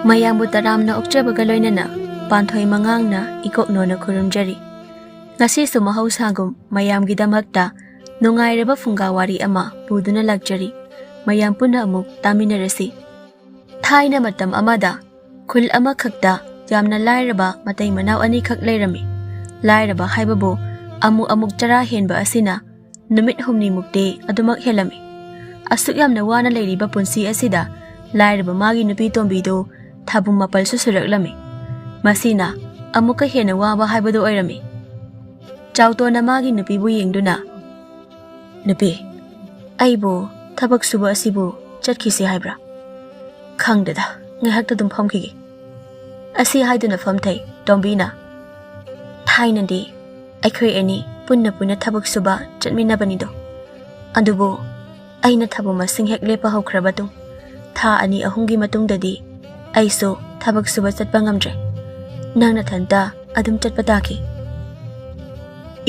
ꯃꯌꯥꯝꯕꯨ ꯇꯔꯥꯝꯅ ꯑꯣꯛꯆꯕꯒ ꯂꯣꯏꯅꯅ ꯄꯥꯟꯊꯣꯏ ꯃꯉꯥꯡꯅ ꯏꯀꯣꯛꯅꯣꯅ ꯈꯨꯔꯨꯝꯖꯔꯤ꯫ ꯉꯁꯤꯁꯨ ꯃꯍꯧꯁꯥꯒꯨꯝ ꯃꯌꯥꯝꯒꯤꯗꯃꯛꯇ ꯅꯨꯡꯉꯥꯏꯔꯕ ꯐꯨꯡꯒꯥꯋꯥꯔꯤ ꯑꯃ ꯄꯨꯗꯨꯅ ꯂꯥꯛꯆꯔꯤ꯫ ꯃꯌꯥꯝ ꯄꯨꯟꯅ ꯑꯃꯨꯛ ꯇꯥꯃꯤꯟꯅꯔꯁꯤ꯫ ꯊꯥꯏꯅ ꯃꯇꯝ ꯑꯃꯗ ꯈꯨꯜ ꯑꯃꯈꯛꯇ ꯌꯥꯝꯅ ꯂꯥꯏꯔꯕ ꯃꯇꯩ ꯃꯅꯥꯎ ꯑꯅꯤꯈꯛ ꯂꯩꯔꯝꯃꯤ꯫ ꯂꯥꯏꯔꯕ ꯍꯥꯏꯕꯕꯨ ꯑꯃꯨꯛ ꯆꯔꯥ ꯍꯦꯟꯕ ꯑꯁꯤꯅ ꯅꯨꯃꯤꯠ ꯍꯨꯝꯅꯤꯃꯨꯛꯇꯤ ꯑꯗꯨꯃꯛ ꯍꯦꯜꯂꯝꯃꯤ꯫ ꯑꯁꯨꯛ ꯌꯥꯝꯅ ꯋꯥꯅ ꯂꯩꯔꯤꯕ ꯄꯨꯟꯁꯤ ꯑꯁꯤꯗ ꯂꯥꯏꯔꯕ ꯃꯥꯒꯤ ꯅꯨꯄꯤ ꯇꯣꯝꯕꯤꯗꯨ ꯊꯥꯕꯨꯡ ꯃꯥꯄꯜꯁꯨ ꯁꯨꯔꯛꯂꯝꯃꯤ꯫ ꯃꯁꯤꯅ ꯑꯃꯨꯛꯀ ꯍꯦꯟꯅ ꯋꯥꯕ ꯍꯥꯏꯕꯗꯨ ꯑꯣꯏꯔꯝꯃꯤ꯫ ꯆꯥꯎꯇꯣꯟꯅ ꯃꯥꯒꯤ ꯅꯨꯄꯤꯕꯨ ꯌꯦꯡꯗꯨꯅ, "ꯅꯨꯄꯤ, ꯑꯩꯕꯨ ꯊꯕꯛ ꯁꯨꯕ ꯑꯁꯤꯕꯨ ꯆꯠꯈꯤꯁꯤ ꯍꯥꯏꯕ꯭ꯔꯥ? ꯈꯪꯗꯦꯗ, ꯉꯥꯏꯍꯥꯛꯇ ꯑꯗꯨꯝ ꯐꯝꯈꯤꯒꯦ." ꯑꯁꯤ ꯍꯥꯏꯗꯨꯅ ꯐꯝꯊꯩ꯫ ꯇꯣꯝꯕꯤꯅ, "ꯊꯥꯏꯅꯗꯤ ꯑꯩꯈꯣꯏ ꯑꯅꯤ ꯄꯨꯟꯅ ꯊꯕꯛ ꯁꯨꯕ ꯆꯠꯃꯤꯟꯅꯕꯅꯤꯗꯣ꯫ ꯑꯗꯨꯕꯨ ꯑꯩꯅ ꯊꯕꯛ ꯃꯁꯤꯡ ꯍꯦꯛ ꯂꯦꯞꯄ ꯍꯧꯈ꯭ꯔꯕ ꯊꯥ 2-3ꯒꯤ ꯃꯇꯨꯡꯗꯗꯤ ꯑꯩꯁꯨ ꯊꯕꯛ ꯁꯨꯕ ꯆꯠꯄ ꯉꯝꯗ꯭ꯔꯦ꯫ ꯅꯪ ꯅꯊꯟꯇ ꯑꯗꯨꯝ ꯆꯠꯄ ꯇꯥꯈꯤ."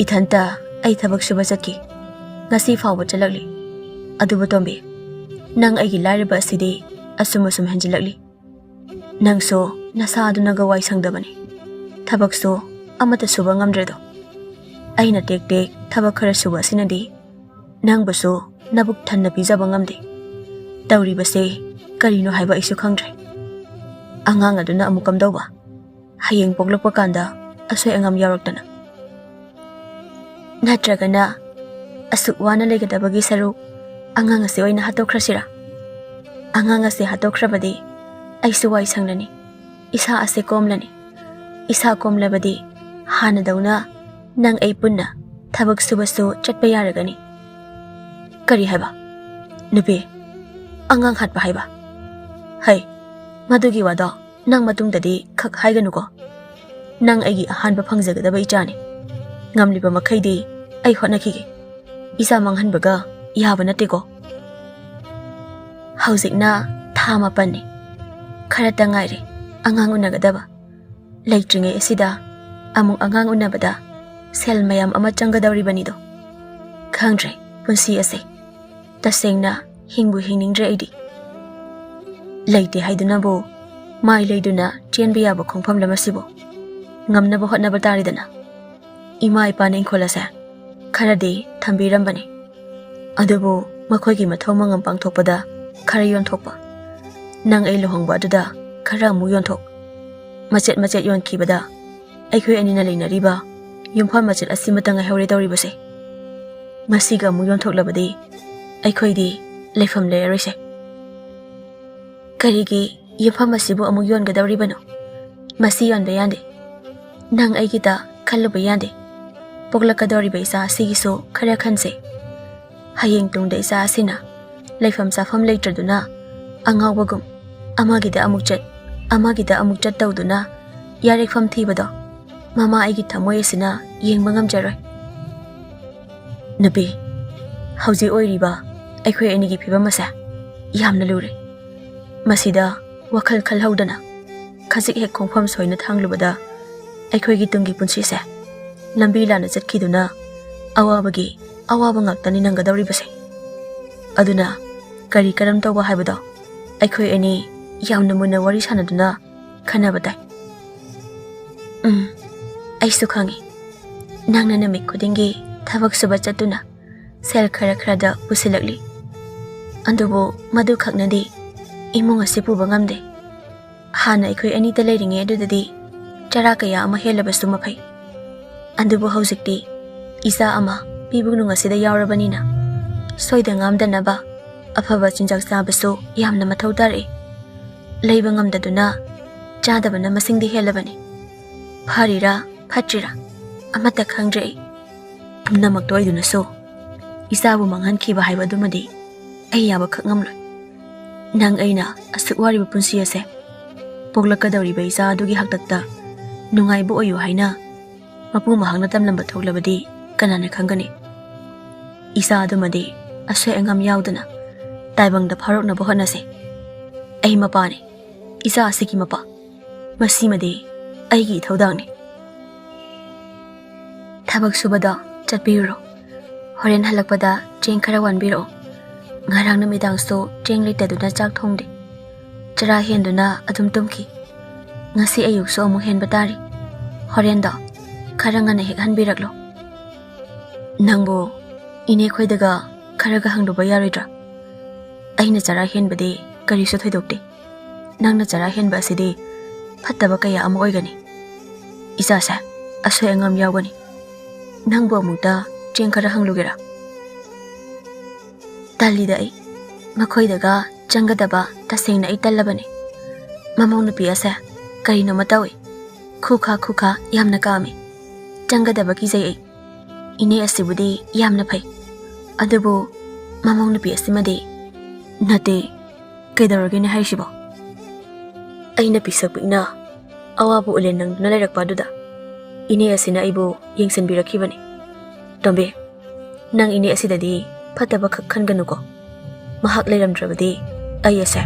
"ꯏꯊꯟꯇ ꯑꯩ ꯊꯕꯛ ꯁꯨꯕ ꯆꯠꯈꯤ, ꯉꯁꯤ ꯐꯥꯎꯕ ꯆꯠꯂꯛꯂꯤ꯫ ꯑꯗꯨꯕꯨ ꯇꯣꯝꯕꯤ, ꯅꯪ ꯑꯩꯒꯤ ꯂꯥꯏꯔꯕ ꯑꯁꯤꯗꯤ ꯑꯁꯨꯝ ꯍꯦꯟꯖꯤꯜꯂꯛꯂꯤ꯫ ꯅꯪꯁꯨ ꯅꯁꯥꯗꯨꯅꯒ ꯋꯥꯏ ꯁꯪꯗꯕꯅꯤ, ꯊꯕꯛꯁꯨ ꯑꯃꯠꯇ ꯁꯨꯕ ꯉꯝꯗ꯭ꯔꯦꯗꯣ꯫ ꯑꯩꯅ ꯇꯦꯛ ꯊꯕꯛ ꯈꯔ ꯁꯨꯕ ꯑꯁꯤꯅꯗꯤ ꯅꯪꯕꯨꯁꯨ ꯅꯕꯨꯛ ꯊꯟꯅ ꯄꯤꯖꯕ ꯉꯝꯗꯦ꯫ ꯇꯧꯔꯤꯕꯁꯦ ꯀꯔꯤꯅꯣ ꯍꯥꯏꯕ ꯑꯩꯁꯨ ꯈꯪꯗ꯭ꯔꯦ꯫ ꯑꯉꯥꯡ ꯑꯗꯨꯅ ꯑꯃꯨꯛ ꯀꯝꯗꯧꯕ? ꯍꯌꯦꯡ ꯄꯣꯛꯂꯛꯄ ꯀꯥꯟꯗ ꯑꯁꯣꯏ ꯑꯉꯥꯝ ꯌꯥꯎꯔꯛꯇꯅ? ꯅꯠꯇ꯭ꯔꯒꯅ ꯑꯁꯨꯛ ꯋꯥꯅ ꯂꯩꯒꯗꯕꯒꯤ ꯁꯔꯨꯛ ꯑꯉꯥꯡ ꯑꯁꯤ ꯑꯣꯏꯅ ꯍꯥꯠꯇꯣꯛꯈ꯭ꯔꯁꯤꯔꯥ? ꯑꯉꯥꯡ ꯑꯁꯤ ꯍꯥꯠꯇꯣꯛꯈ꯭ꯔꯕꯗꯤ ꯑꯩꯁꯨ ꯋꯥꯏ ꯁꯪꯂꯅꯤ, ꯏꯁꯥ ꯑꯁꯤ ꯀꯣꯝꯂꯅꯤ꯫ ꯏꯁꯥ ꯀꯣꯝꯂꯕꯗꯤ ꯍꯥꯟꯅꯗꯧꯅ ꯅꯪ ꯑꯩ ꯄꯨꯟꯅ ꯊꯕꯛ ꯁꯨꯕꯁꯨ ꯆꯠꯄ ꯌꯥꯔꯒꯅꯤ." "ꯀꯔꯤ ꯍꯥꯏꯕ? ꯅꯨꯄꯤ, ꯑꯉꯥꯡ ꯍꯥꯠꯄ ꯍꯥꯏꯕ? ꯍꯩ, ꯃꯗꯨꯒꯤ ꯋꯥꯗꯣ ꯅꯪ ꯃꯇꯨꯡꯗꯗꯤ ꯈꯛ ꯍꯥꯏꯒꯅꯨꯀꯣ꯫ ꯅꯪ ꯑꯩꯒꯤ ꯑꯍꯥꯟꯕ ꯐꯪꯖꯒꯗꯕ ꯏꯆꯥꯅꯤ꯫ ꯉꯝꯂꯤꯕ ꯃꯈꯩꯗꯤ ꯑꯩ ꯍꯣꯠꯅꯈꯤꯒꯦ꯫ ꯏꯆꯥ ꯃꯥꯡꯍꯟꯕꯒ ꯌꯥꯕ ꯅꯠꯇꯦꯀꯣ." "ꯍꯧꯖꯤꯛꯅ ꯊꯥ 9ꯅꯤ, ꯈꯔꯇ ꯉꯥꯏꯔꯦ ꯑꯉꯥꯡ ꯎꯅꯒꯗꯕ꯫ ꯂꯩꯇ꯭ꯔꯤꯉꯩ ꯑꯁꯤꯗ ꯑꯃꯨꯛ ꯑꯉꯥꯡ ꯎꯅꯕꯗ ꯁꯦꯜ ꯃꯌꯥꯝ ꯑꯃ ꯆꯪꯒꯗꯧꯔꯤꯕꯅꯤꯗꯣ꯫ ꯈꯪꯗ꯭ꯔꯦ ꯄꯨꯟꯁꯤ ꯑꯁꯦ, ꯇꯁꯦꯡꯅ ꯍꯤꯡꯕꯨ ꯍꯤꯡꯅꯤꯡꯗ꯭ꯔꯦ ꯑꯩꯗꯤ꯫ ꯂꯩꯇꯦ ꯍꯥꯏꯗꯨꯅꯕꯨ ꯃꯥꯏ ꯂꯩꯗꯨꯅ ꯆꯦꯟꯕ ꯌꯥꯕ ꯈꯣꯡꯐꯝ ꯑꯁꯤꯕꯨ ꯉꯝꯅꯕ ꯍꯣꯠꯅꯕ ꯇꯥꯔꯦꯗꯅ꯫ ꯏꯃꯥ ꯏꯄꯥꯅ ꯏꯪꯈꯣꯜ ꯑꯁꯦ ꯈꯔꯗꯤ ꯊꯝꯕꯤꯔꯝꯕꯅꯤ, ꯑꯗꯨꯕꯨ ꯃꯈꯣꯏꯒꯤ ꯃꯊꯧ ꯃꯉꯝ ꯄꯥꯡꯊꯣꯛꯄꯗ ꯈꯔ ꯌꯣꯟꯊꯣꯛꯄ, ꯅꯪ ꯑꯩ ꯂꯨꯍꯣꯡꯕ ꯑꯗꯨꯗ ꯈꯔ ꯑꯃꯨꯛ ꯌꯣꯟꯊꯣꯛ, ꯃꯆꯦꯠ ꯌꯣꯟꯈꯤꯕꯗ ꯑꯩꯈꯣꯏ ꯑꯅꯤꯅ ꯂꯩꯅꯔꯤꯕ ꯌꯨꯝꯐꯝ ꯃꯆꯦꯠ ꯑꯁꯤꯃꯇ ꯉꯥꯏꯍꯧꯔꯦ ꯇꯧꯔꯤꯕꯁꯦ꯫ ꯃꯁꯤꯒ ꯑꯃꯨꯛ ꯌꯣꯟꯊꯣꯛꯂꯕꯗꯤ ꯑꯩꯈꯣꯏꯗꯤ ꯂꯩꯐꯝ ꯂꯩꯔꯔꯣꯏꯁꯦ꯫ ꯀꯔꯤꯒꯤ ꯌꯨꯝꯐꯝ ꯑꯁꯤꯕꯨ ꯑꯃꯨꯛ ꯌꯣꯟꯒꯗꯧꯔꯤꯕꯅꯣ? ꯃꯁꯤ ꯌꯣꯟꯕ ꯌꯥꯗꯦ꯫ ꯅꯪ ꯑꯩꯒꯤꯗ ꯈꯜꯂꯨꯕ ꯌꯥꯗꯦ꯫ ꯄꯣꯛꯂꯛꯀꯗꯧꯔꯤꯕ ꯏꯆꯥ ꯑꯁꯤꯒꯤꯁꯨ ꯈꯔ ꯈꯟꯁꯦ꯫ ꯍꯌꯦꯡ ꯇꯨꯡꯗ ꯏꯆꯥ ꯑꯁꯤꯅ ꯂꯩꯐꯝ ꯆꯥꯐꯝ ꯂꯩꯇ꯭ꯔꯗꯨꯅ ꯑꯉꯥꯎꯕꯒꯨꯝ ꯑꯃꯒꯤꯗ ꯑꯃꯨꯛ ꯆꯠ ꯇꯧꯗꯨꯅ ꯌꯥꯔꯦꯛꯐꯝ ꯊꯤꯕꯗꯣ ꯃꯃꯥ ꯑꯩꯒꯤ ꯊꯃꯣꯏ ꯑꯁꯤꯅ ꯌꯦꯡꯕ ꯉꯝꯖꯔꯣꯏ꯫ ꯅꯨꯄꯤ, ꯍꯧꯖꯤꯛ ꯑꯣꯏꯔꯤꯕ ꯑꯩꯈꯣꯏ ꯑꯅꯤꯒꯤ ꯐꯤꯕꯝ ꯑꯁꯦ ꯌꯥꯝꯅ ꯂꯨꯔꯦ꯫ ꯃꯁꯤꯗ ꯋꯥꯈꯜ ꯈꯜꯍꯧꯗꯅ ꯈꯖꯤꯛ ꯍꯦꯛ ꯈꯣꯡꯐꯝ ꯁꯣꯏꯅ ꯊꯥꯡꯂꯨꯕꯗ ꯑꯩꯈꯣꯏꯒꯤ ꯇꯨꯡꯒꯤ ꯄꯨꯟꯁꯤꯁꯦ ꯂꯝꯕꯤ ꯂꯥꯟꯅ ꯆꯠꯈꯤꯗꯨꯅ ꯑꯋꯥꯕꯒꯤ ꯑꯋꯥꯕ ꯉꯥꯛꯇꯅꯤ ꯅꯪꯒꯗꯧꯔꯤꯕꯁꯦ꯫ ꯑꯗꯨꯅ ꯀꯔꯤ ꯀꯔꯝ ꯇꯧꯕ ꯍꯥꯏꯕꯗꯣ ꯑꯩꯈꯣꯏ ꯑꯅꯤ ꯌꯥꯝꯅ ꯃꯨꯟꯅ ꯋꯥꯔꯤ ꯁꯥꯟꯅꯗꯨꯅ ꯈꯟꯅꯕ ꯇꯥꯏ꯫ ꯑꯩꯁꯨ ꯈꯪꯉꯤ, ꯅꯪꯅ ꯅꯨꯃꯤꯠ ꯈꯨꯗꯤꯡꯒꯤ ꯊꯕꯛ ꯁꯨꯕ ꯆꯠꯇꯨꯅ ꯁꯦꯜ ꯈꯔꯗ ꯄꯨꯁꯤꯜꯂꯛꯂꯤ꯫ ꯑꯗꯨꯕꯨ ꯃꯗꯨ ꯈꯛꯅꯗꯤ ꯏꯃꯨꯡ ꯑꯁꯤ ꯄꯨꯕ ꯉꯝꯗꯦ꯫ ꯍꯥꯟꯅ ꯑꯩꯈꯣꯏ ꯑꯅꯤꯇ ꯂꯩꯔꯤꯉꯩ ꯑꯗꯨꯗꯗꯤ ꯆꯔꯥ ꯀꯌꯥ ꯑꯃ ꯍꯦꯜꯂꯕꯁꯨ ꯃꯐꯩ꯫ ꯑꯗꯨꯕꯨ ꯍꯧꯖꯤꯛꯇꯤ ꯏꯆꯥ ꯑꯃ ꯄꯤꯕꯨꯡꯅꯨꯡ ꯑꯁꯤꯗ ꯌꯥꯎꯔꯕꯅꯤꯅ ꯁꯣꯏꯗ ꯉꯥꯝꯗꯅꯕ ꯑꯐꯕ ꯆꯤꯟꯖꯥꯛ ꯆꯥꯕꯁꯨ ꯌꯥꯝꯅ ꯃꯊꯧ ꯇꯥꯔꯛꯏ꯫ ꯂꯩꯕ ꯉꯝꯗꯗꯨꯅ ꯆꯥꯗꯕꯅ ꯃꯁꯤꯡꯗꯤ ꯍꯦꯜꯂꯕꯅꯤ꯫ ꯐꯔꯤꯔꯥ ꯐꯠꯇ꯭ꯔꯤꯔꯥ ꯑꯃꯠꯇ ꯈꯪꯗ꯭ꯔꯦ ꯑꯩ꯫ ꯄꯨꯝꯅꯃꯛꯇ ꯑꯣꯏꯗꯨꯅꯁꯨ ꯏꯆꯥꯕꯨ ꯃꯥꯡꯍꯟꯈꯤꯕ ꯍꯥꯏꯕꯗꯨꯃꯗꯤ ꯑꯩ ꯌꯥꯕ ꯈꯛ ꯉꯝꯂꯣꯏ꯫ ꯅꯪ ꯑꯩꯅ ꯑꯁꯨꯛ ꯋꯥꯔꯤꯕ ꯄꯨꯟꯁꯤ ꯑꯁꯦ ꯄꯣꯛꯂꯛꯀꯗꯧꯔꯤꯕ ꯏꯆꯥ ꯑꯗꯨꯒꯤ ꯍꯥꯛꯇꯛꯇ ꯅꯨꯡꯉꯥꯏꯕ ꯑꯣꯏꯌꯨ ꯍꯥꯏꯅ ꯃꯄꯨ ꯃꯍꯥꯛꯅ ꯇꯝꯂꯝꯕ ꯊꯣꯛꯂꯕꯗꯤ ꯀꯅꯥꯅ ꯈꯪꯒꯅꯤ? ꯏꯆꯥ ꯑꯗꯨꯃꯗꯤ ꯑꯁꯣꯏ ꯑꯉꯥꯝ ꯌꯥꯎꯗꯅ ꯇꯥꯏꯕꯪꯗ ꯐꯥꯎꯔꯛꯅꯕ ꯍꯣꯠꯅꯁꯤ꯫ ꯑꯩ ꯃꯄꯥꯅꯤ, ꯏꯆꯥ ꯑꯁꯤꯒꯤ ꯃꯄꯥ꯫ ꯃꯁꯤꯃꯗꯤ ꯑꯩꯒꯤ ꯏꯊꯧꯗꯥꯡꯅꯤ꯫ ꯊꯕꯛ ꯁꯨꯕꯗꯣ ꯆꯠꯄꯤꯔꯨꯔꯣ꯫ ꯍꯣꯔꯦꯟ ꯍꯜꯂꯛꯄꯗ ꯆꯦꯡ ꯈꯔ ꯋꯥꯟꯕꯤꯔꯛꯑꯣ꯫ ꯉꯔꯥꯡ ꯅꯨꯃꯤꯗꯥꯡꯁꯨ ꯆꯦꯡ ꯂꯩꯇꯗꯨꯅ ꯆꯥꯛ ꯊꯣꯡꯗꯦ꯫ Chara henduna adum tumki. Ngasi ayukso amuk henba tari. Horendo khara ngana hek hanbiraklo. Nangbo ine khoidaga kharaga hangduba yaroidra. Aina chara henbade karisu thoidokte. Nangna chara henba asidi fattaba kaya ama oigani. Isa sa asoy angam yawgani. Nangbo amukta cheng khara hanglugera. Talida ai makhoidaga changadaba tasengna ai tallabani. Mamong nupi asa karino matawi. Khuka yamna kami. Changadaba kizai ai. Ine asibudi yamna phai. Adubu mamong nupi asimadi nate kaidoragene haishibo. Aina pisakpina awabu ulen nangduna lairakpaduda. Ine asina aibu yengsanbirakibani. Tombe nang ine asidadi fataba khakhanganuko. Mahak lairamdrabadi ai ase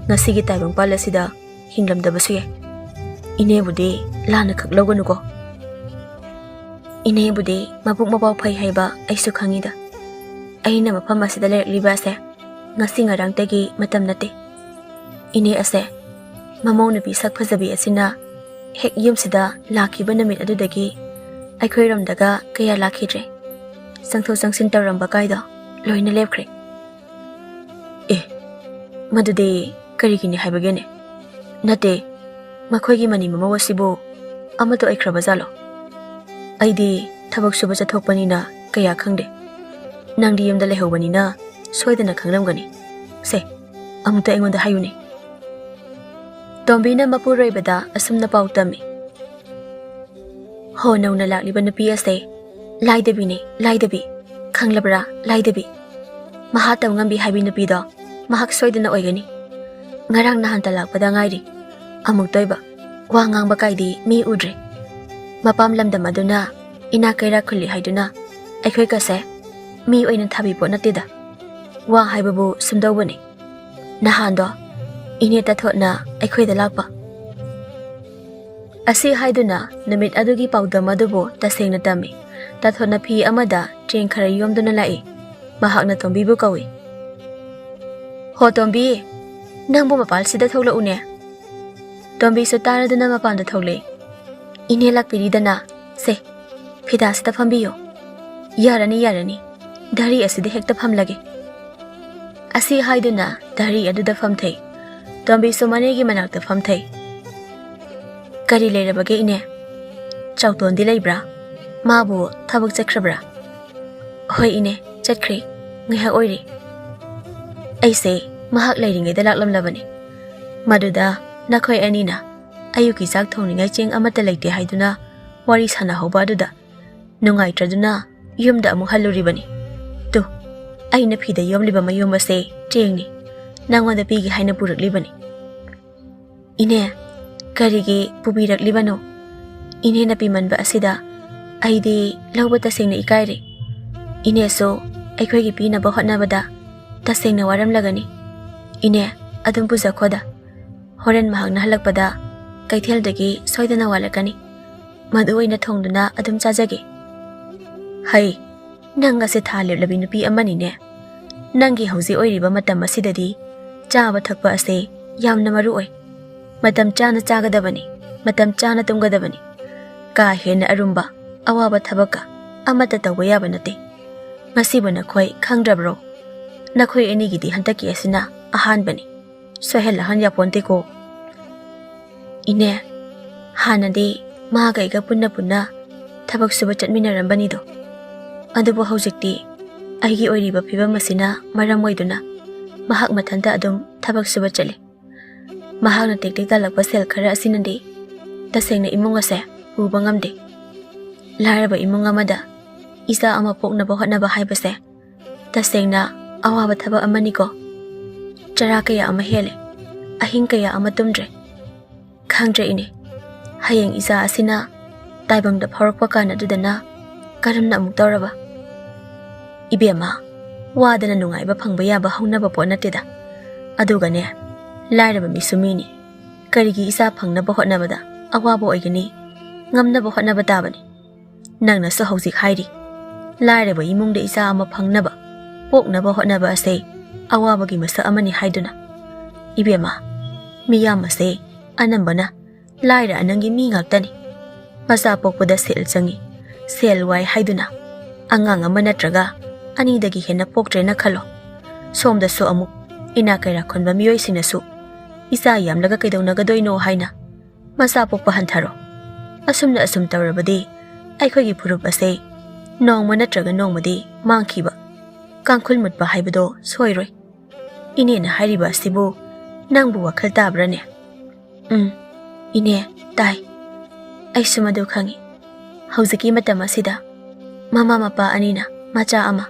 ngasigi taibang palasida hinglamdabasu ye. Ine budi lana khaklauganuko. Ine budi mabuk mabaw phai haiba aisu khangida. Aina mafam asida lairakliba ase ngasi ngarangtagi matam nate. Ine ase mamong nupi sak phajabi asina hek yumsida lakhiba namit adudagi aikhoiramdaga kaya lakhidre. Sangtho sangsin tawramba kaida loina lepkhre. Madudi karigini haibagene. Nate makhoigi mani mama wasibo amato aikraba jalo. Aidi thabak suba chathokpanina kaya khangde. Nangdi yumda lehaubanina soidana khangramgani. Se amuta engonda hayuni. Tombina mapuroibada asumna pautami. Ho nauna lakliba nupi ase laidabi khanglabra laidabi. Mahataw ngambi habi nupido mahak soidana oigani. Ngarang nahan talakpada ngairi. Amuk toiba wa ngangba kaidi mi udre. Mapam lamdam aduna ina kaira khuli haiduna aikhoi kase mi oina thabi po natida. Wa haibabu sumdawani. Nahando ine tathotna aikhoi da lakpa. Asi haiduna namit adugi paudam adubo tasengna tami. Tathotna phi amada train khara yomduna lai. Mahakna tombibu kawi. Ho tombi nangbo mapal sida thogla une. Tombi so taraduna mapanda thogle. Ine lakpiridana se phida sida phambiyo. Yarani dari asidi hekta phamlage. Asi haiduna dari aduda phamthei. Tombi so manegi manakta phamthei. Kari leirabage ine. Chautondi leibra. Mabu thabak chakrabra. Hoi ine chakre ngaiha oiri. Aise mahak lairingayda laklamlabani. Maduda nakhoi anina ayuki chak thongningai cheng amata leite haiduna wari sanahauba aduda nungaitraduna yumda amuk haluribani. Tu aina phida yomliba mayum ase chengni nangonda pigi haina puraklibani. Ine karigi pubiraklibano. Ine na pimanba asida aidi lawba tasengna ikaire. Ine so aikhoi pinaba hotnabada tasengna waramlagani. Ine adum puja khoda. Horen mahakna halakpada kaitheldagi soidana walakani. Madu oina thongduna adum chajage. Hai nanga se thaleblabi nupi amani ne. Nangi hauji oiriba matam asidadi chaba thakpa ase yamna maru oi. Matam chana chagadabani. Matam chana tumgadabani. Ka hena arumba awaba thabaka amata tawba yaba nate. Ngasiba nakhoi khangrabro. Nakhoi enigidi hantaki asina ahanbani. Sohela han yaponte ko. Ine hanadi magaiga punna thabak suba chatminarambani do. Adubo haujikti aigi oiriba phibam asina maram oiduna mahak mathanta adum thabak suba chale. Mahakna tektik talakpa sel khara asinandi tasengna imung ase uba ngamde. Laraba imung amada isa ama poknaba hotnaba haibase tasengna awaba thaba amani ko. Chara kaya ama hele ahing kaya ama tumdre. Khangdre ine hayeng isa asina taibangda phawrakpa kana dudana karamna amuk tawraba. Ibema wadana nungaiba phangba yaba haunaba po nateda. Adugane lairaba misumini karigi isa phangnaba hotnabada awaba oigani ngamnaba hotnaba tabani. Nangna so haujik hairi lairaba imungda isa ama phangnaba poknaba hotnaba ase awabagi masa amani haiduna. Ibema Miyam ase anambana laira anangi mi ngaktani. Masa pokpada sel changi. Sel wai haiduna. Angang ama natraga anidagi hena poktre na khalo. Somda so amuk ina kaira khonba miyoi sinasu. Isa yamlaga kaidaunagadoi haina. Masa pokpa hantharo. Asumna asum tawrabadi aikogi phurup ase nongma natraga nongmadi mangkhiba. Kangkhul mutba haibado soiroi. Ine na hairiba sibu nangbu wakhal tabrane. Ine tai. Ai sumadu khangi. Hauzaki matam asida mama mapa anina macha ama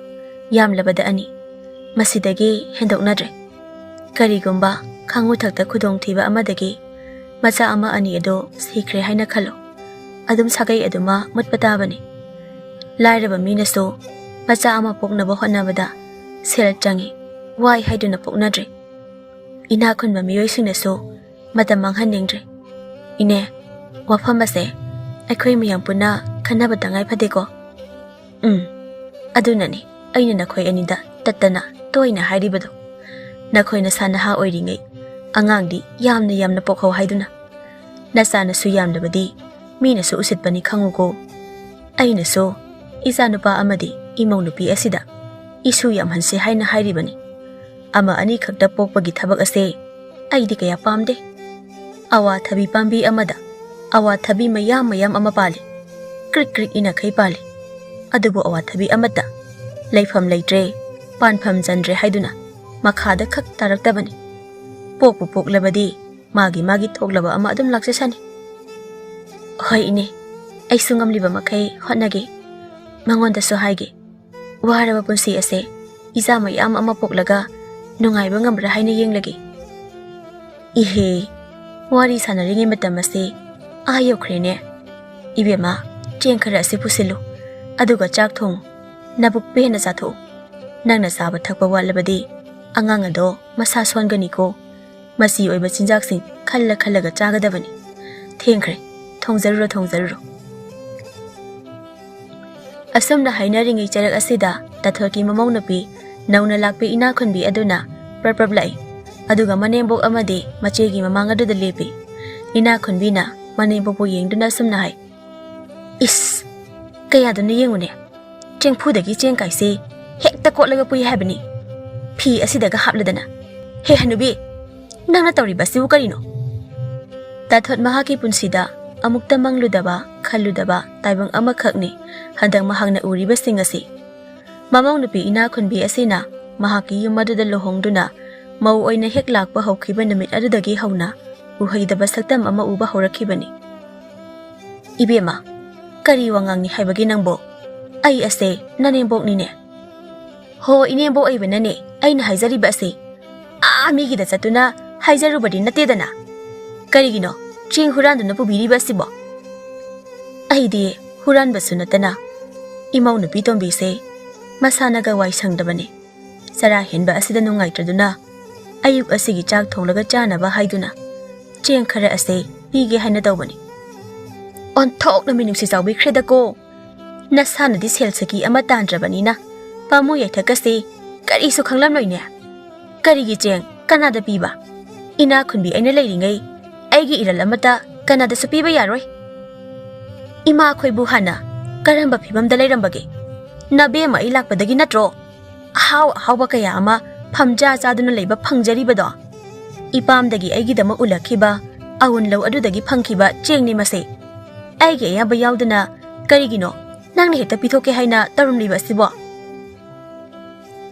yamlabada ani. Masidagi hendoknadre. Karigumba khangu thakta khudong thiba amadagi macha ama ani ado sikre haina khalo. Adum sagai aduma mutpatabani. Lairaba minaso macha ama poknaba honnabada sel changi wai haiduna poknadre. Ina khunba miyoi singnaso matam manghanengdre. Ine wafam ase aikhoi miyam puna khanaba tangai phadeko. Adunani aina nakhoi anida tattana toina hairibado. Nakhoina sanaha oiringai angangdi yamna pokhau haiduna. Nasana su yamlabadi mina su usitpani khanguko. Aina so isa nupa amadi imau nupi asida isu yamhanse haina hairibani. Ama ani khakta pokpagi thabak ase aidi kaya pamde. Awa thabi pambi amada awa thabi mayam ama pali. Krik ina khai pali. Adubu awa thabi amata laifam laitre panpham jandre haiduna makhada khak taraktabani. Pokpu poklabadi magi thoklaba ama adum laksasani. Hoi ine ai sungamliba makai hotnage mangonda so haige waraba punsi ase iza mayam ama poklaga nungaiba ngambra haina yenglage. Ihe wari sanaringe matam ase ayokhrene. Ibema chengkhara ase pusilu aduga chak thong nabuk pena satho. Nangna saba thakpa walabadi angang ado masa swangani ko. Masi oiba chinjak sing khalaga chagadabani. Thengkhre thongjaruro. Asumna hainaringi charak asida tathoki mamau napi nauna lakpe ina khunbi aduna praplai. Aduga manembok amadi machegi mamang aduda lepi. Ina khunbina manembok po yengduna asumna hai. Is kaya duna yengune. Chengphudagi chengkaise hekta kotlaga pui habani. Phi asidaga hapladana. He hanubi nangna tawriba sibu karino. Tathot mahaki punsida amukta mangludaba khalludaba taibang amakhakni handang mahangna uriba singasi. Mamau nupi ina khunbi asina mahaki yumaduda lohongduna mau oina hek lakpa hawkhiba namit adudagi hauna uhaidaba saktam ama uba hawrakhibani. Ibema kari wangangni haibagi nangbo ai ase nanembok nine. Ho inembok ai banane aina haijariba ase migida chatuna hajarubadi natedana. Karigino ching huranduna pubiriba sibo. Aidi huran basunatana imau nupi tombi se masanaga wai sangdabane. Sara henba asida nungaitraduna ayuk asigi chak thonglaga chanaba haiduna cheng khara ase pige haina tawbani. On thok na minungsi chawbi khredako nasanadi selsaki ama tandrabanina pamu yaithakase kari su khanglam loine. Karigi cheng kanada piba ina khunbi aina leiringai aigi iral amata kanada su piba yaroi. Ima khoibu hana karamba phibamda leirambage nabe ma ilakpadagi natro hawba kaya ama phamja chaduna leiba phangjariba ipamdagi aigidama ulakhiba awun law adudagi phangkhiba chengni mase aigi ayaba yaudana karigino nangni heta pithoke haina tarumliba sibo.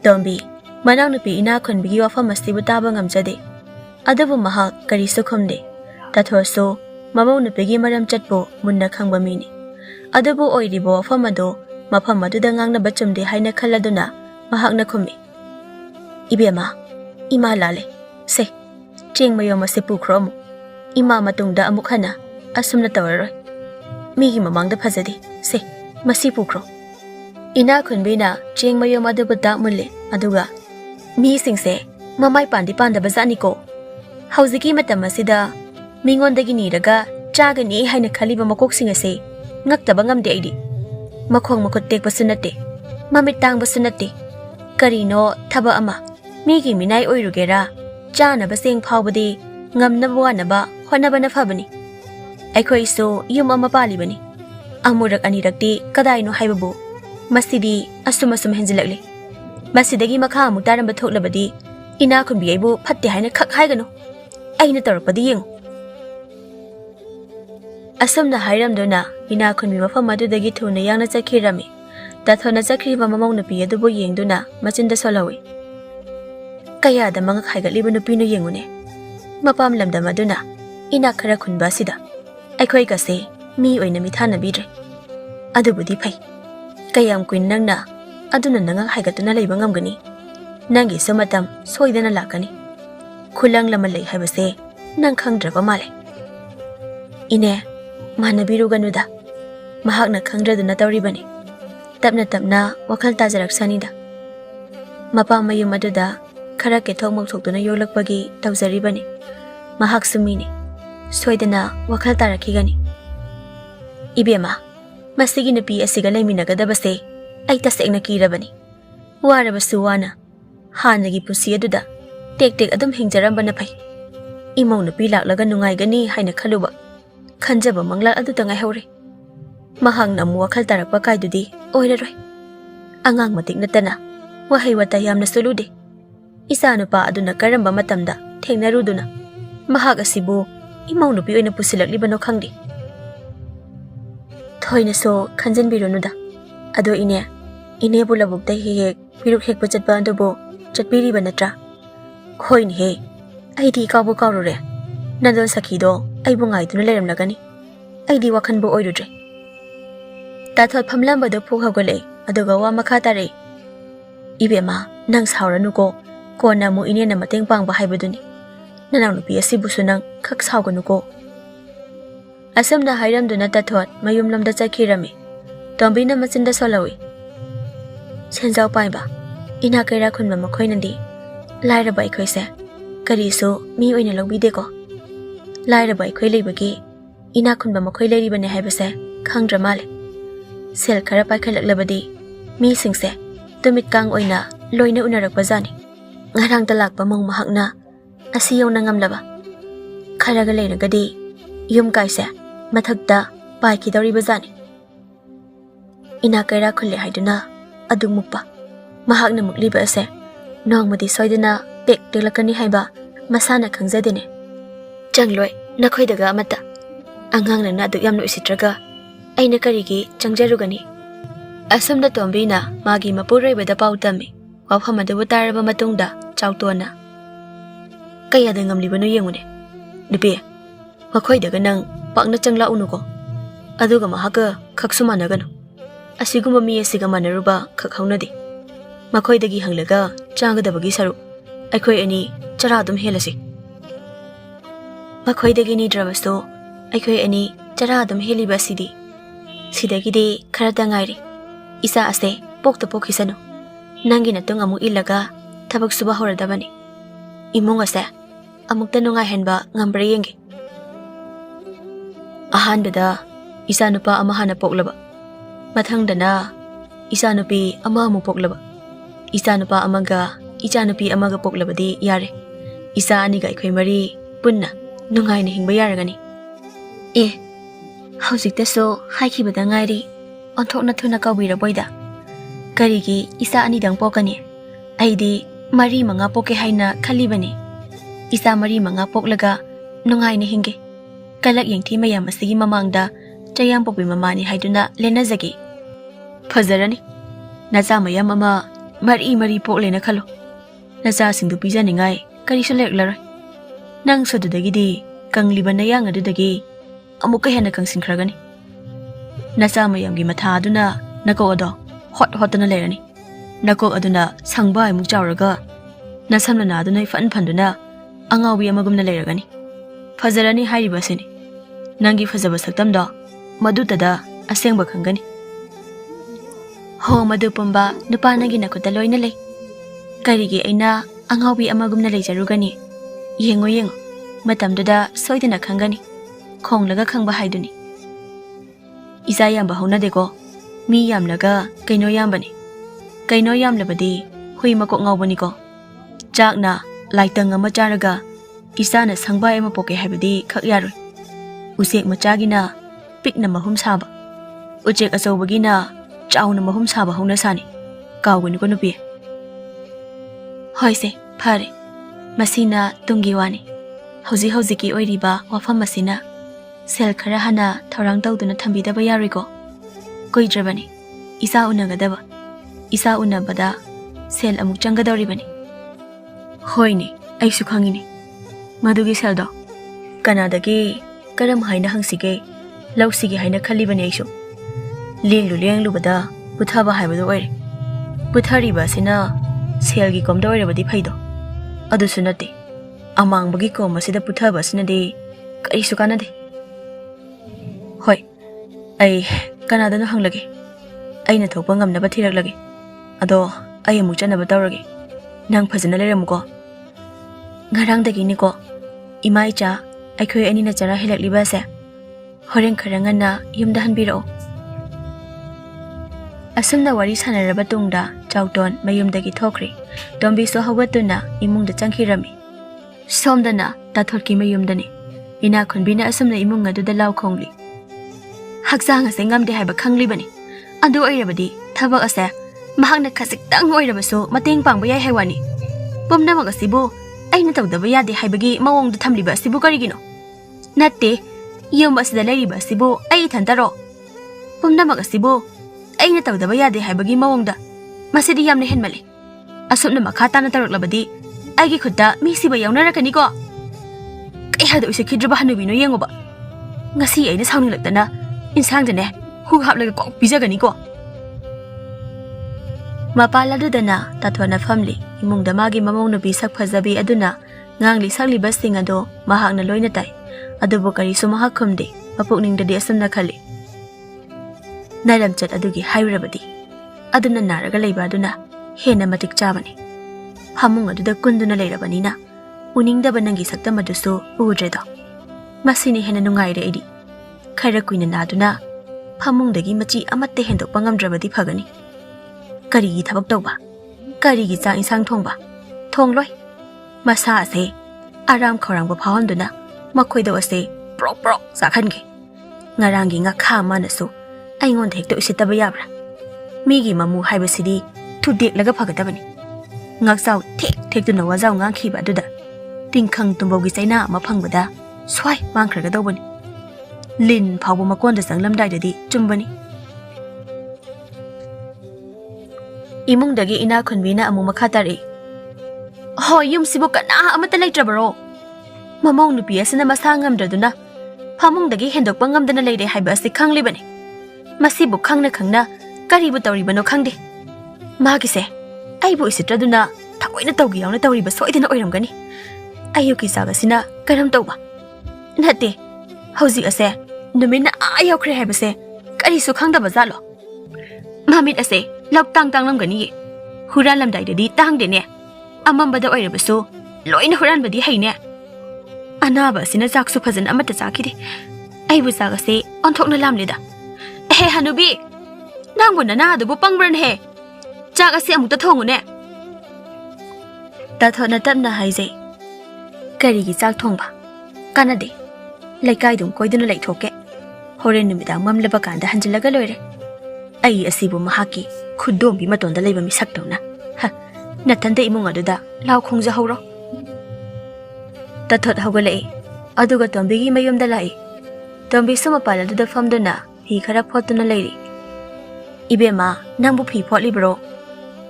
Tombi manang nupi ina khunbigi wafam asibu taba ngamjade adubu maha kari sukhumde. Tathoso mamau nupigi maram chatbo munna khangba mini. Adubu oiribo wafam ado mafam aduda ngangnaba chumde haina khalladuna mahakna khumi. Ibema ima lale se chengmayo mase pukhromu ima matungda amuk hana asumna tawaroi migi mamangda phajadi se masi pukhro. Ina khunbina chengmayo madubu ta mulle aduga mi singse mamai pandi pandaba zaniko. Hauziki matam asida mingondagi niraga chagani haina khaliba makok singase ngaktaba ngamde aidi. Makhong makot tekbasu nate mamit tangbasu nate karino thaba ama migi minai oirugera chana baseng phawbadi ngamnaba wanaba hotnabana fabani aikhoi yum ama palibani amurak anirakti kadaino haibabu masidi asum henjilakle masidagi makha amu taramba thoklabadi ina khunbi aibu phatte haina khak haigano aina tarakpadi yeng asumna hairamdona ina khunbi mafam adudagi thuna yangna chakhirami tathona chakriba mamawna pi adubo yengduna machinda solawi kaya da mangak haigatliba nupino yengune mapam lamdam aduna ina khara khunba sida aikhoi kase mi oina mithana bidre adubudi phai kayam kuin nangna aduna nangak haigatuna leiba ngamgani nangi sumatam soidana lakani khulang lama lei haibase nang khangdraba male ine manabiru ganuda mahakna khangdraduna tawribani tapna wakhal tajarak sanida mapa mayum aduda khara ke thok mok thokduna yolakpagi tawjaribani mahak sumini soidana wakhal tarakhigani ibema masigi nupi asiga leiminagadabase ai tasengna kirabani warabasu wana hanagi pusi aduda tek adum hingjarambana phai imau nupi laklaga nungaigani haina khaluba khanjaba mangla aduda ngai hore mahang namu wakhal tarakpa kaidudi oiraroi angang matik natana wahai wata yamna sulude isa nupa aduna karamba matamda thengnaruduna mahak asibu imau nupi oina pusilaklibano khangdi thoina so khanjanbironuda ado ine bulabukta hek piruk hek pachatba andubo chatpiriba natra khoin he aidi kabu kawrure nadon sakhido aibu ngaiduna leramlagani aidi wakhan bo oirudre tathot phamlambado phukhagole aduga wa makha tare ibema nang sauranuko kona mu ine na mateng pangba haibaduni nanaw nupi asibusu nang khak sauganuko asamna hairamduna tathot mayum lamda chakhirami tombina machinda solawi senjau paiba ina kaira khunba makhoinandi lairaba ikhoise kariso mi oina lobideko lairaba ikhoi leibagi ina khunba makhoi leiribane haibase khangdra male sel khara paikhalak mi singse tumit kang oina loina unarak bajani ngarang talak pamong mahakna asiyaw na ngamlaba kharaga leiragadi yum kaise mathakta paiki dawri bajani ina kaira khulle haiduna adumukpa mahakna mukliba ase nongmadi soidana pek telakani haiba masana khangjadene changloi nakhoidaga amata angangna na du yamno isitraga aina karigi changjarugani asumda tombina magi mapuroibada pautami wafamadu taraba matungda chautona kayada ngamlibano yengune nupi makhoidaga nang pakna changla unuko aduga mahaka khaksumanagano asiguma mi asiga manaruba khakhaunadi makhoidagi hanglaga changadabagi saru aikhoi ani chara dum helasi makhoidagi ni drabasto aikhoi ani chara dum heliba sidagidi kharada ngairi isa ase pokta pokhisano nangi na tung amu ilaga thabak suba horadabani imong ase amukta nungai henba ngambre yenge ahandada isa nupa ama hana poklaba mathangdana isa nupi ama amu poklaba isa nupa amaga icha nupi amaga poklabadi yare isa aniga ikhoi mari punna nungai na hingba yaragani hausiktaso haikibada ngairi onthokna thuna kawira boida karigi isa anidang pokani aidi mari manga poke haina khalibani isa mari manga poklaga nungai na hinge kalak yengthi mayam asigi mamangda chayam popi mamani haiduna lenajagi fajarani naza mayam ama mari poklena khalo naza singdu pijani ngai kari seleklaroi nang sodudagidi kanglibana yang adudagi amuka hena kangsinkragani naza mayamgi matha aduna nako odo hotna lerani nako aduna sangba imuk chawraga nasamna aduna ifan phanduna angawi amagumna leragani fajarani hairibasini nangi fajaba saktamdo madutada asengba khangani ho madu pumba nupanagi nakuta loina lei karigi aina angawi amagumna leijarugani yengo matamduda soidana khangani khonglaga khangba haiduni isa yamba haunadeko mi yamlaga kaino yambani kaino yamlabadi hui makok ngawbani ko chakna laitang ama charaga Isana sangbay ama poke haibadi khak yaroi. Usek machagina pikna mahum saba. Uchek asawbagina chauna mahum saba hona sani. Kawgani ko nupi. Hoise, phare. Masina tungi wani. Hauzi hauziki oiriba wafam masina. Sel khara hana thorang tawduna thambidaba yaroi ko. Koidrabani. Isa unagadaba. Isa unabada sel amuk changadoribani. Hoini, aisu khangini. Madugi seldo. Kanadagi karam haina hangsige. Lausige haina khalibani aisu. Lienglu bada puthaba haibado oire. Puthariba sina selgi komda oirebadi phaido. Adusu nate. Amangbagi kom asida puthaba sinade kaisu kanade. Hoi. Ai kanadano hanglage. Aina thokpa ngamnaba thiraklage. Ado ai amuk chanaba tawrage. Nang phajana leramuko. Ngarangdagi niko. Ima icha aikhoi anina chara helakliba se. Horen kharangana yumda hanbirao. Asumna wari sanaraba tungda chawton mayumdagi thokri. Tombi so hawatuna imungda changkhirami. Somdana tathorki mayumdani. Ina khunbina asumna imung aduda law khongli. Hakjang ase ngamde haiba khanglibani. Adu oirabadi thabak ase mahakna khasiktang oirabasu mateng pangba yai haiwani. Pumnamak asibu aina tawdaba yade haibagi mawongda thamliba asibu karigino. Natte yum asida leiriba asibu ai thantaro. Pumnamak asibu aina tawdaba yade haibagi mawongda masidi yamna henmale. Asupna makha tana taraklabadi aigi khutta mi siba yawnarakkani ko. Kai hada usikhidraba hanubino yengoba. Ngasi aina sawninglaktana insangdane hu haplaga kok pijagani ko. Mapaladudana tathwana famli imungda magi mamong nubi sak phajabi aduna ngangli sakliba sing ado mahakna loina tai adubu kari sumaha khumde mapukningdadi asumna khali. Nairamchat adugi hairabadi aduna naraga leiba aduna hena matik chabani. Hamung aduda kunduna leirabanina uningdaba nangi saktam adusu udredo. Masini hena nungaire idi. Khaira kuina naduna phamungdagi machi amatte hendokpa ngamdrabadi phagani. Karigi thabak tawba. Karigi chang insang thongba. Thongloi. Masa ase aram khorangba phawamduna makhoido ase prok prok sakhange. Ngarangi nga kha manasu aingon hekto usitaba yabra. Migi mamu haibasidi thudek laga phagadabani. Ngaksaw thek tuna wajaw ngangkhiba duda. Tingkhang tumbogi chaina ma phangbada swai mangkhraga dawbani. Lin phawba makonda sanglamdaidadi chumbani. Imungdagi ina khunbina amu makha tari. Ho yum sibu kana amata leitrabaro. Mamong nupi asina masa ngamdraduna phamungdagi hendokpa ngamdana leire haiba asi khanglibani. Masibu khangna karibu tawribano khangde. Magise aibu isitraduna thakoina tawgi yawna tawriba soidana oiramgani. Ayuki sagasina karam tawba. Nate hauji ase numina ayaukre haibase karisu khangdaba jalo. Mamit ase lok tang lamgani. Huran lamdaidadi tangdene. Amambada oirabasu loina huran badi haine. Anaba sina jaksu phajana amata chakide. Aibu sagase onthokna lamleda. He hanubi nangbu nana adubu pangbran he. Jakase amukta thongune. Tathona tapna haije. Karigi jak thongba. Kanade. Laikai koiduna laithoke. Horen numidang mamlaba kanda hanjilaga loire. Ai asibu mahaki khuddombi matonda leiba misaktona. Ha. Nathanda imung aduda law khongja hawro. Tathot hawgalai. Aduga tombigi mayumda lai. Tombi sumapala duda famduna hi khara photuna leiri. Ibema nangbu phi photlibro.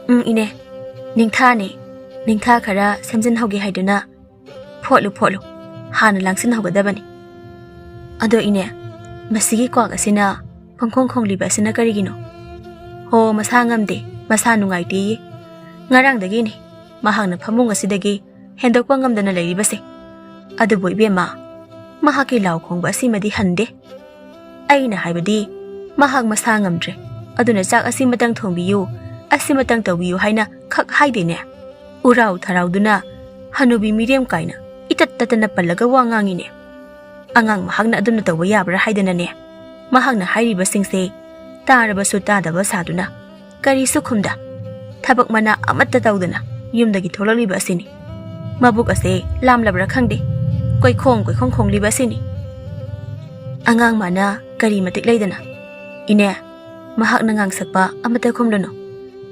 Ine. Ningtha khara samjin hawgi haiduna. Photlu. Hana langsin hawgadabani. Ado ine. Masigi kwag asina pangkhong khongliba asina karigino. Ho masa ngamde masa nungaiti. Ngarangdagi ni mahangna phamung asidagi hendokpa ngamdana leiribase. Adubu ibema mahaki law khongba asimadi hande. Aina haibadi mahak masa ngamdre. Aduna chak asimatang thongbiyu asimatang tawbiyu haina khak haidene. Urau tharauduna hanubi miriam kaina itat tatana pallaga wangangine. Angang mahagna aduna tawba yabra haidana ne. Mahagna hairiba singse tarabasu tadaba saduna karisu khumda thabak mana amatta tawdana yumdagi tholaliba asini. Mabuk ase lamlabra khangde. koikhong khongliba sini angang mana kari matik leidana ine mahak na ngang sakpa amata khomlono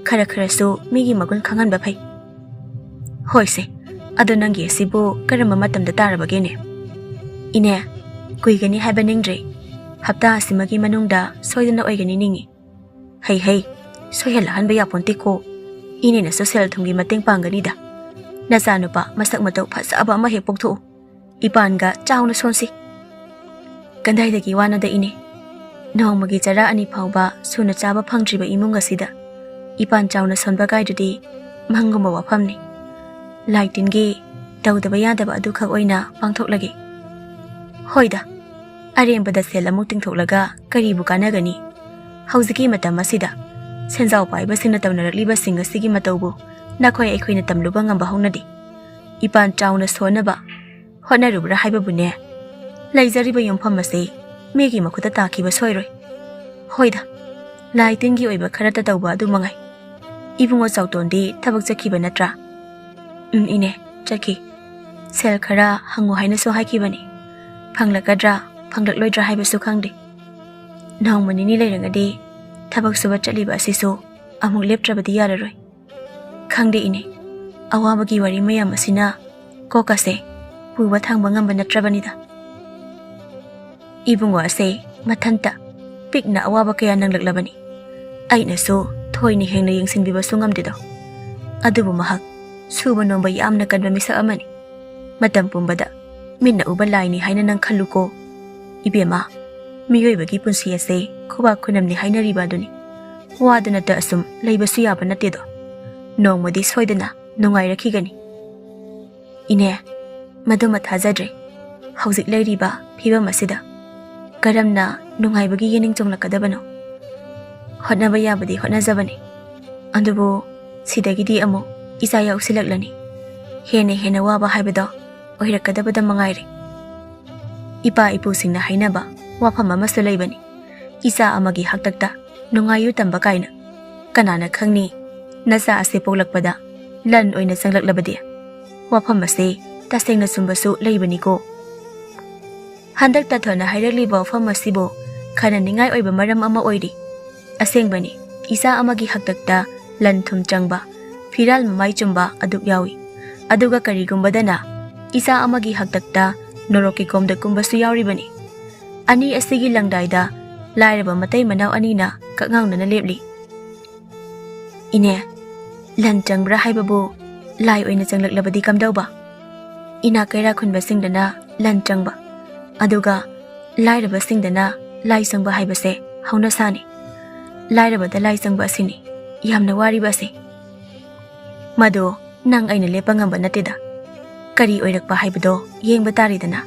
khara su migi magun khangan ba phai hoise ado nangi sibu karama matam da tarabage ne ine kuigani haiba ningdre hapta simagi manungda soidana oigani ningi hei soyala hanba ya ponte ko ine na social thumgi mateng pangani da naza nupa masak matau phasa aba ma he poktho ipan ga chauna sonsi kandai da ki wana da ine nongmagi chara ani phauba suna chaba phangtriba imung asida ipan chauna sonba gai dudi manguma wafamni laitin gi tawdaba yadaba adu khak oina pangthok lagi hoida arembada sel amuk tingthoklaga karibu kanagani hauziki matam asida senjau paiba singna tamnarakliba singa sigi mataubu nakhoi aikhoina tamluba ngamba hongnadi ipan chauna sonaba honarubra haibabune laizariba yompham ase megi makhuta takiba soiroi hoida laitingi oiba kharata tawba adu mangai ibungo chawtondi thabak chakhiba natra ine chakhi sel khara hangu haina so haikibani phanglakadra phanglakloi haibasu khangde nongmani ni leirangadi thabak suba chaliba asisu amuk leptrabadi yararoi khangde ine awabagi wari mayam asina kokase puba thangba ngamba natrabanida ibungo ase mathanta pikna awaba kaya nanglaklabani aina so thoini hengna yengsinbiba sungamdido adubu mahak suba nomba yamna kanba misa amani matam pumbada minna uba laini haina nang khaluko ibema miyoibagi punsi ase khoba khunamni haina riba duni wadana ta asum leibasu yaba natedo nongmadi soidana nongai rakhigani ine maduma thajadre hauzik leiriba phiba masida karamna nungaibagi yening chonglakadabano hotnaba yabadi hotnajabani andubu sidagidi amo isa yausilaklani hena waba haibado ohirakadabada mangaire ipa ipusingna hainaba wafam amasu leibani isa amagi haktakta nungayu tamba kaina kanana khangni nasa ase poglakpada lan oina changlaklabadi wafam ase tasengna sumbasu leibani ko handak ta thona hairakliba wafam asibo khana ningai oiba maram ama oiri asengbani isa amagi haktakta lan thum changba phiral mamai chumba aduk yawi aduga karigumbadana isa amagi haktakta noroki komda kumbasu yawribani ani asigi langdaida lairaba matai manau anina kakngaunana lepli ine lan changbra haibabu lai oina changlaklabadi kamdauba ina kaira khunba singdana lan changba aduga lairaba singdana lai sangba haibase hauna sani lairaba da lai sangba asini yamna wariba ase mado nang aina lepa ngamba nateda kari oirakpa haibado yengba taridana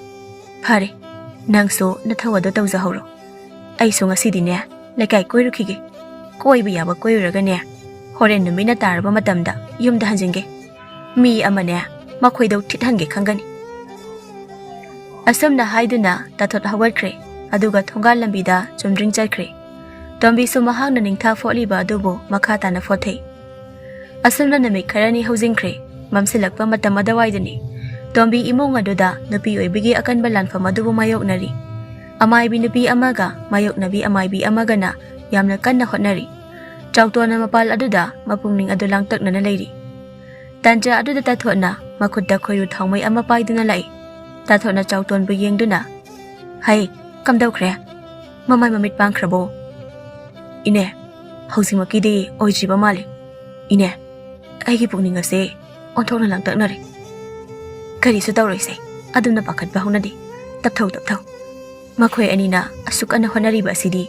phare nangso nathawado tawjahoro aiso ngasidine lekai koirukhige koiba yaba koiragane horen numina taraba matamda yumda hanjinge mi amane makhoidau thithange khangani asamna haiduna tathot hawakre aduga thongal lambida chumdring chakre tombi su mahangna ningtha foliba adubo makha tana fothei asamna nami kharani housingkre mamsilakpa matamada waidani tombi imong aduda nupi oibigi akanba lanfam adubo mayoknari amaibi nupi amaga mayoknabi amaibi amagana yamna kanna hotnari chawtona mapal aduda mapungning adulang taknana leiri tanja aduda tathona makhudda khoiru thongmai ama paiduna lai tathona chawton bu yengduna hai kamdaukhre mamai mamit pangkhrabo ine hausimakidi oijiba mali ine aigi pungning ase onthona lang taknari kari su tawroise aduna pakhat ba hunadi tapthau makhoi anina asuk ana honariba sidi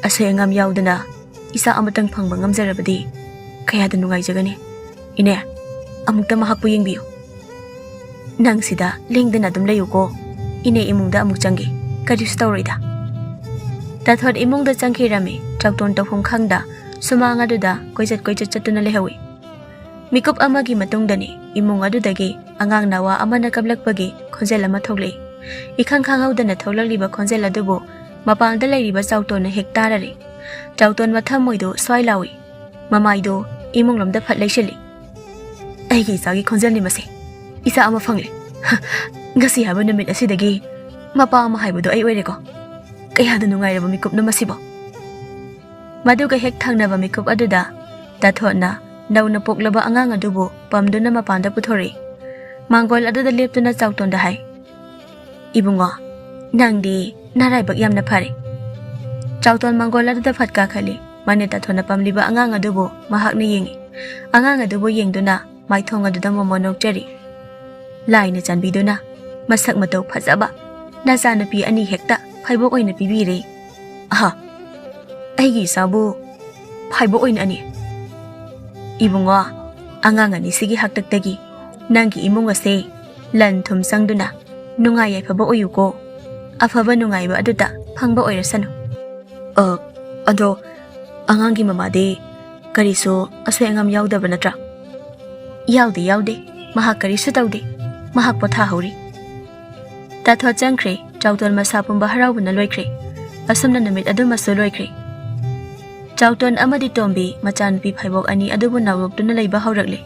asengam yaudana isa amatang phangba ngamjarabadi kayada nungai jagani ine amukta mahakpu yengbiyo nang sida lengdana dum layuko ine imungda amuk changi kari su tawroida tathot imungda changki rame chakton tawhum khangda sumanga duda koijat chatuna lehawi mikup amagi matungdani imung adudagi angang nawa amana kablakpagi khonjel ama thoklei ikhang khanghaudana tholakliba khonjel adubo mapangda leiriba chawtona hektarari chawton mathamoido swailawi mamaido imunglamda phat leishili aigi sagi khonjel ni mase isa ama phangle Ngasi haba numit asidagi mapa ama haibado ay oireko. Kayada nungairaba mikup na masibo. Maduga hek thangnaba mikup aduda dathona nauna poklaba angang adubu pamduna mapanda puthori. Manggol aduda leptuna chawtonda hai. Ibungo, nangdi naraibak yamna phare. Chawton manggol aduda phatka khali mane dathona pamliba angang adubu mahakna yengi. Angang adubu yengduna maithong aduda momonok jari. Laina chanbiduna masak matau phajaba nachanupi ani hekta phaibok oina pibire. Aha, aigi sabu phaibok oina ani. Ibungo, angang ani sigi haktaktagi nanggi imung ase lan thum sangduna nungai yaifaba oyuko. Afaba nungaiba aduda phangba oirasanu. Ado angangi mamade kariso asoi angam yaudaba natra? Yaude mahak karisu taude mahak potha hauri. Tatho changkre chawton masa pumba haraubuna loikre asumna namit adu masu loikre. Chawton amadi tombi machanpi phaibok ani adubu nawrokduna leiba haurakle.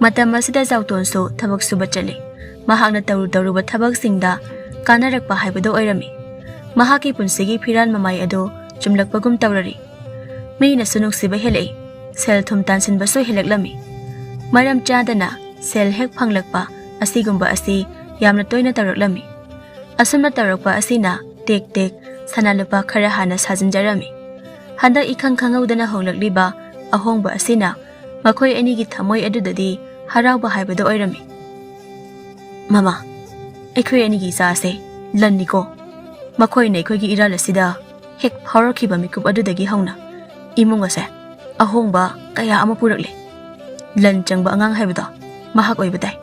Matam asida chawton so thabak suba chale. Mahakna tawruba thabak singda kanarakpa haibado oirami. Mahaki punsigi phiran mamai ado chumlakpagum tawrari. Meina sunuk siba helei sel thum tansin baso helaklami. Maram chadana sel hek phanglakpa asigumba asi yamna toina tawraklami. Asumna tawrakpa asina tek sanalupa khara hana sajinjarami. Handak ikhang khangaudana honglakliba ahongba asina makhoi anigi thamoi adudadi harauba haibado oirami. Mama, akhoi anigi saase lanniko. Makhoi na akhoi gi iralasida hek phaurakhiba mikup adudagi hauna imung ase ahongba kaya ama purakle. Lan changba angang haibado mahak oibadai.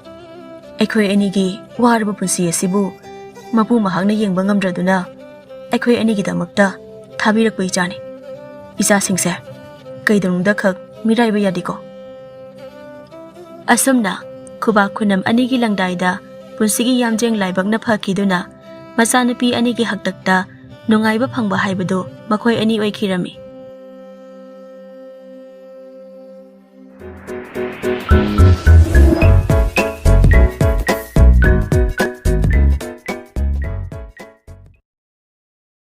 Akhoi anigi warba punsi asibu mapu mahakna yengba ngamdraduna akhoi anigi damakta thabirakpai chani. Isa singse kaidrungda khak miraiba yadiko. Asumna kuba khunam anigi langdaida punsigi yamjeng laibakna phakiduna machanupi anigi haktakta nungaiba phangba haibado makhoi ani oikhirami.